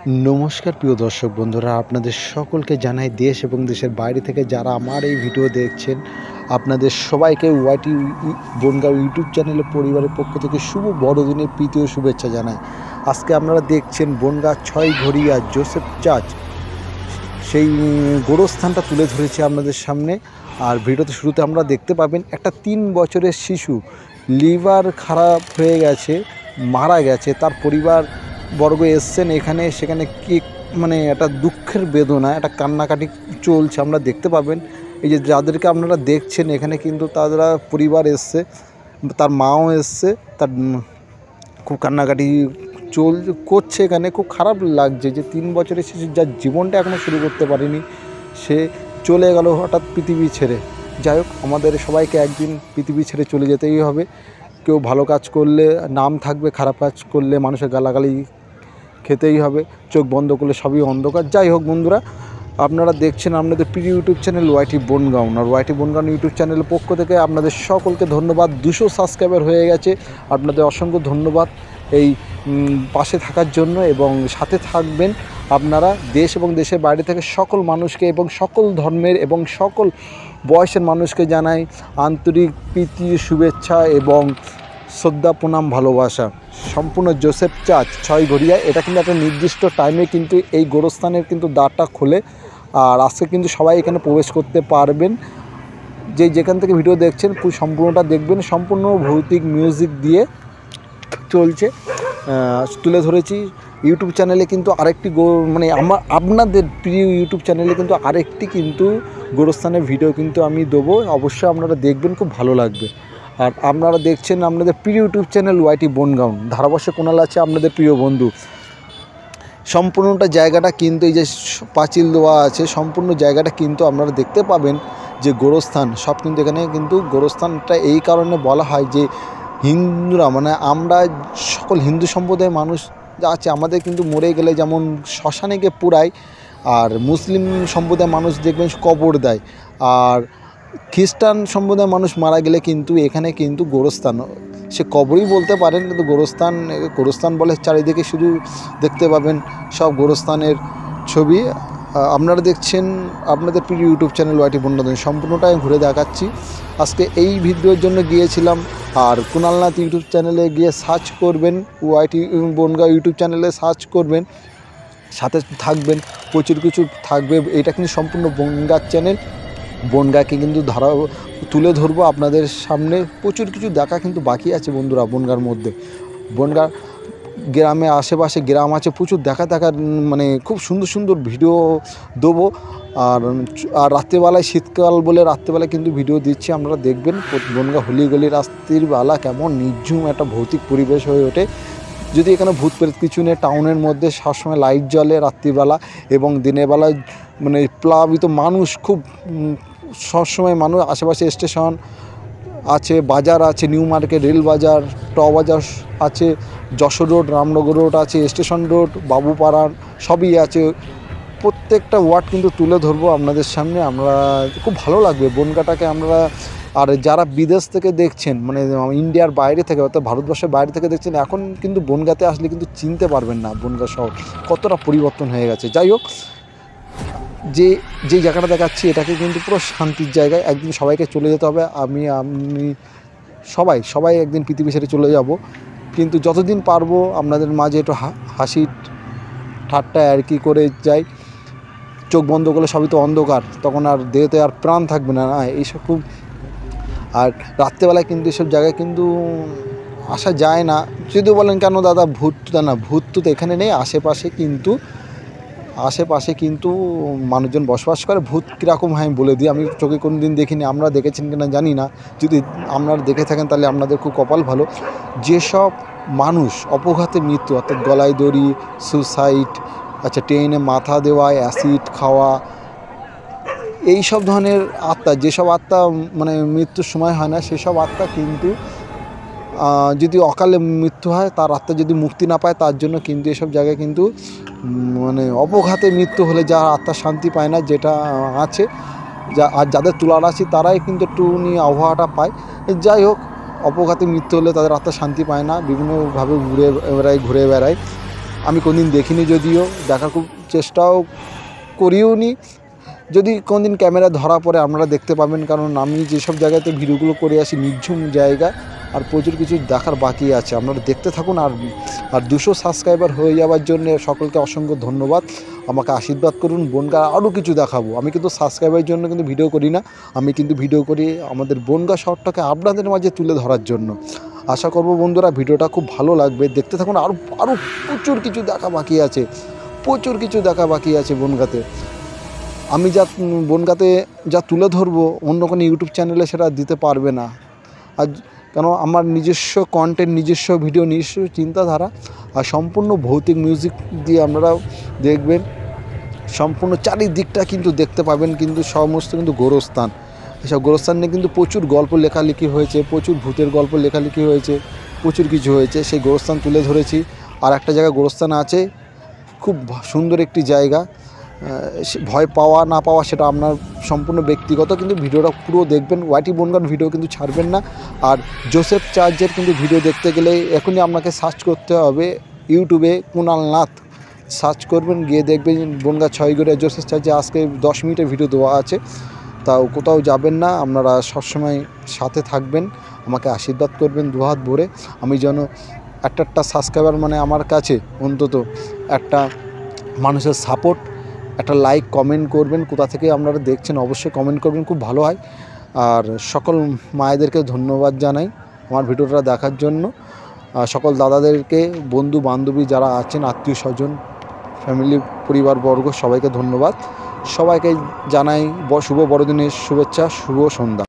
নমস্কার প্রিয় দর্শক বন্ধুরা, আপনাদের সকলকে জানাই দেশ এবং দেশের বাইরে থেকে যারা আমার এই ভিডিও দেখছেন আপনাদের সবাইকে ওয়াইটি বনগাঁও ইউটিউব চ্যানেলের পরিবারের পক্ষ থেকে শুভ বড়দিনের প্রীতি ও শুভেচ্ছা জানাই। আজকে আপনারা দেখছেন বনগাঁ 6 ঘড়িয়া জোসেফ চার্চ সেই গোরস্থানটা তুলে ধরেছি আপনাদের সামনে। আর ভিডিওতে শুরুতে আমরা দেখতে পাবেন একটা 3 বছরের শিশু লিভার খারাপ হয়ে গেছে, মারা গেছে। তার পরিবার বর্গ এসছেন এখানে, সেখানে কি মানে একটা দুঃখের বেদনা, একটা কান্নাকাটি চলছে আপনারা দেখতে পাবেন। এই যে যাদেরকে আপনারা দেখছেন এখানে কিন্তু তারা পরিবার এসছে, তার মাও এসছে, তার খুব কান্নাকাটি করছে এখানে। খুব খারাপ লাগছে যে 3 বছরের শিশু যার জীবনটা এখনও শুরু করতে পারেনি, সে চলে গেল হঠাৎ পৃথিবী ছেড়ে। যাই হোক, আমাদের সবাইকে একদিন পৃথিবী ছেড়ে চলে যেতেই হবে। কেউ ভালো কাজ করলে নাম থাকবে, খারাপ কাজ করলে মানুষের গালাগালি খেতেই হবে, চোখ বন্ধ করলে সবই অন্ধকার। যাই হোক বন্ধুরা, আপনারা দেখছেন আপনাদের প্রিয় ইউটিউব চ্যানেল ওয়াইটি বনগাঁও। আর ওয়াইটি বনগাঁও ইউটিউব চ্যানেলের পক্ষ থেকে আপনাদের সকলকে ধন্যবাদ। 200 সাবস্ক্রাইবার হয়ে গেছে, আপনাদের অসংখ্য ধন্যবাদ এই পাশে থাকার জন্য এবং সাথে থাকবেন। আপনারা দেশ এবং দেশের বাইরে থেকে সকল মানুষকে এবং সকল ধর্মের এবং সকল বয়সের মানুষকে জানাই আন্তরিক প্রীতি, শুভেচ্ছা এবং শ্রদ্ধা, প্রণাম, ভালোবাসা। সম্পূর্ণ জোসেফ চার্চ 6 ঘড়িয়া, এটা কিন্তু একটা নির্দিষ্ট টাইমে কিন্তু এই গোরস্থানের কিন্তু দ্বারটা খোলে। আর আজকে কিন্তু সবাই এখানে প্রবেশ করতে পারবেন। যেখান থেকে ভিডিও দেখছেন সম্পূর্ণটা দেখবেন। সম্পূর্ণ ভৌতিক মিউজিক দিয়ে চলছে, তুলে ধরেছি। ইউটিউব চ্যানেলে কিন্তু আরেকটি মানে আপনাদের প্রিয় ইউটিউব চ্যানেলে কিন্তু আরেকটি কিন্তু গোরস্থানের ভিডিও কিন্তু আমি দেবো, অবশ্যই আপনারা দেখবেন, খুব ভালো লাগবে। আর আপনারা দেখছেন আপনাদের প্রিয় ইউটিউব চ্যানেল ওয়াইটি বনগাঁও। ধারাবর্ষে কোনাল আছে আপনাদের প্রিয় বন্ধু। সম্পূর্ণটা জায়গাটা কিন্তু এই যে পাঁচিল দেওয়া আছে, সম্পূর্ণ জায়গাটা কিন্তু আপনারা দেখতে পাবেন যে গোরস্থান সব কিন্তু এখানে কিন্তু গোরস্থানটা এই কারণে বলা হয় যে হিন্দুরা মানে আমরা সকল হিন্দু সম্প্রদায়ের মানুষ যা আছে আমাদের কিন্তু মরে গেলে যেমন শ্মশানে গিয়ে পুরায়, আর মুসলিম সম্প্রদায়ের মানুষ দেখবেন কবর দেয়, আর খ্রিস্টান সম্প্রদায়ের মানুষ মারা গেলে কিন্তু এখানে কিন্তু গোরস্থান, সে কবরই বলতে পারেন কিন্তু গোরস্থান বলে। চারিদিকে শুধু দেখতে পাবেন সব গোরস্থানের ছবি। আপনারা দেখছেন আপনাদের প্রিয় ইউটিউব চ্যানেল ওয়াইটি বনগাঁও। সম্পূর্ণটাই ঘুরে দেখাচ্ছি। আজকে এই ভিডিওর জন্য গিয়েছিলাম। আর কুণালনাথ ইউটিউব চ্যানেলে গিয়ে সার্চ করবেন, ওয়াইটি বনগাঁও ইউটিউব চ্যানেলে সার্চ করবেন, সাথে থাকবেন, প্রচুর কিছু থাকবে। এটা কিন্তু সম্পূর্ণ বনগাঁ চ্যানেল। বনগাঁকে কিন্তু তুলে ধরবো আপনাদের সামনে। প্রচুর কিছু দেখা কিন্তু বাকি আছে বন্ধুরা বনগাঁর মধ্যে। বনগাঁ গ্রামে আশেপাশে গ্রাম আছে, প্রচুর দেখার মানে খুব সুন্দর সুন্দর ভিডিও দেবো। আর রাত্রিবেলায়, শীতকাল বলে রাত্রিবেলায় কিন্তু ভিডিও দিচ্ছি, আপনারা দেখবেন। বনগাঁ হলিগলি রাত্রিবেলা কেমন নির্ঝুম একটা ভৌতিক পরিবেশ হয়ে ওঠে। যদি এখানে ভূত প্রেত কিছু নেই, টাউনের মধ্যে সবসময় লাইট জ্বলে রাত্রিবেলা, এবং দিনের বেলায় মানে প্লাবিত মানুষ খুব সবসময় মানুষ। আশেপাশে স্টেশন আছে, বাজার আছে, নিউ মার্কেট, রেল বাজার, ট বাজার আছে, যশোর রোড, রামনগর রোড আছে, স্টেশন রোড, বাবুপাড়া সবই আছে। প্রত্যেকটা ওয়ার্ড কিন্তু তুলে ধরবো আপনাদের সামনে। আমরা খুব ভালো লাগবে বনগাঁটাকে আমরা। আর যারা বিদেশ থেকে দেখছেন মানে ইন্ডিয়ার বাইরে থেকে অর্থাৎ ভারতবর্ষের বাইরে থেকে দেখছেন, এখন কিন্তু বনগাঁতে আসলে কিন্তু চিনতে পারবেন না বনগাঁ শহর কতটা পরিবর্তন হয়ে গেছে। যাই হোক, যে জায়গাটা দেখাচ্ছি এটাকে কিন্তু পুরো শান্তির জায়গায়। একদিন সবাইকে চলে যেতে হবে। আমি সবাই একদিন পৃথিবী ছেড়ে চলে যাব, কিন্তু যতদিন পারবো আপনাদের মাঝে একটু হাসি ঠাট্টা আর কি করে যাই। চোখ বন্ধ করলে সবই তো অন্ধকার, তখন আর দেহতে আর প্রাণ থাকবে না এইসব খুব। আর রাত্রেবেলায় কিন্তু এসব জায়গায় কিন্তু আসা যায় না। যদি বলেন কেন দাদা ভূত তো এখানে নেই, আশেপাশে কিন্তু মানুষজন বসবাস করে। ভূত কীরকম হয় আমি বলে দিই, আমি চোখে কোনো দিন দেখিনি, আপনারা দেখেছেন কিনা জানি না। যদি আপনারা দেখে থাকেন তাহলে আপনাদের খুব কপাল ভালো। যেসব মানুষ অপঘাতে মৃত্যু, অর্থাৎ গলায় দড়ি, সুসাইড, আচ্ছা ট্রেনে মাথা দেওয়া, অ্যাসিড খাওয়া, এই সব ধরনের আত্মা, যেসব আত্মা মানে মৃত্যুর সময় হয় না, সেসব আত্মা কিন্তু যদি অকালে মৃত্যু হয়, তার আত্মা যদি মুক্তি না পায়, তার জন্য কিন্তু এসব জায়গায় কিন্তু মানে অপঘাতে মৃত্যু হলে যার আত্মা শান্তি পায় না, যেটা আছে আর যাদের তুলা রাশি তারাই কিন্তু একটু আবহাওয়াটা পায়। যাই হোক, অপঘাতে মৃত্যু হলে তাদের আত্মা শান্তি পায় না, বিভিন্নভাবে ঘুরে বেড়ায়। আমি কোনদিন দেখিনি, যদিও দেখার খুব চেষ্টাও করিও নি। যদি কোনদিন ক্যামেরা ধরা পড়ে আপনারা দেখতে পাবেন, কারণ আমি যেসব জায়গাতে ভিডিওগুলো করে আসি নির্ঝুম জায়গা, আর প্রচুর কিছু দেখার বাকি আছে। আপনারা দেখতে থাকুন। আর 200 সাবস্ক্রাইবার হয়ে যাওয়ার জন্য সকলকে অসংখ্য ধন্যবাদ। আমাকে আশীর্বাদ করুন, বনগাঁ আরও কিছু দেখাবো। আমি কিন্তু সাবস্ক্রাইবারের জন্য কিন্তু ভিডিও করি না, আমি কিন্তু ভিডিও করি আমাদের বনগাঁ শহরটাকে আপনাদের মাঝে তুলে ধরার জন্য। আশা করব বন্ধুরা ভিডিওটা খুব ভালো লাগবে, দেখতে থাকুন। আরও প্রচুর কিছু দেখা বাকি আছে, প্রচুর কিছু দেখা বাকি আছে বনগাঁতে। আমি বনগাঁতে যা তুলে ধরবো অন্য কোনো ইউটিউব চ্যানেলে সেটা দিতে পারবে না। আর কেন আমার নিজস্ব কন্টেন্ট, নিজস্ব ভিডিও, নিজস্ব চিন্তাধারা, আর সম্পূর্ণ ভৌতিক মিউজিক দিয়ে আপনারা দেখবেন। সম্পূর্ণ চারিদিকটা কিন্তু দেখতে পাবেন, কিন্তু সমস্ত কিন্তু গোরস্থান। এসব গোরস্থান নিয়ে কিন্তু প্রচুর গল্প লেখালেখি হয়েছে, প্রচুর ভূতের গল্প লেখালেখি হয়েছে, প্রচুর কিছু হয়েছে। সেই গোরস্থান তুলে ধরেছি। আর একটা জায়গায় গোরস্থান আছে, খুব সুন্দর একটি জায়গা। ভয় পাওয়া না পাওয়া সেটা আপনার সম্পূর্ণ ব্যক্তিগত, কিন্তু ভিডিওটা পুরো দেখবেন। ওয়াইটি বনগাঁর ভিডিও কিন্তু ছাড়বেন না। আর জোসেফ চার্চের কিন্তু ভিডিও দেখতে গেলে এখনই আপনাকে সার্চ করতে হবে ইউটিউবে, কুণাল নাথ সার্চ করবেন, গিয়ে দেখবেন বনগাঁ 6 গড়িয়া জোসেফ চার্চে আজকে 10 মিনিটের ভিডিও দেওয়া আছে। তাও কোথাও যাবেন না, আপনারা সবসময় সাথে থাকবেন, আমাকে আশীর্বাদ করবেন দুহাত ভরে। আমি যেন একটা সাবস্ক্রাইবার মানে আমার কাছে অন্তত একটা মানুষের সাপোর্ট, একটা লাইক কমেন্ট করবেন। কোথা থেকে আপনারা দেখছেন অবশ্যই কমেন্ট করবেন, খুব ভালো হয়। আর সকল মায়েদেরকে ধন্যবাদ জানাই আমার ভিডিওটা দেখার জন্য। সকল দাদাদেরকে, বন্ধু বান্ধবী যারা আছেন, আত্মীয় স্বজন, ফ্যামিলি পরিবারবর্গ, সবাইকে ধন্যবাদ। সবাইকে জানাই শুভ বড়দিনের শুভেচ্ছা, শুভ সন্ধ্যা।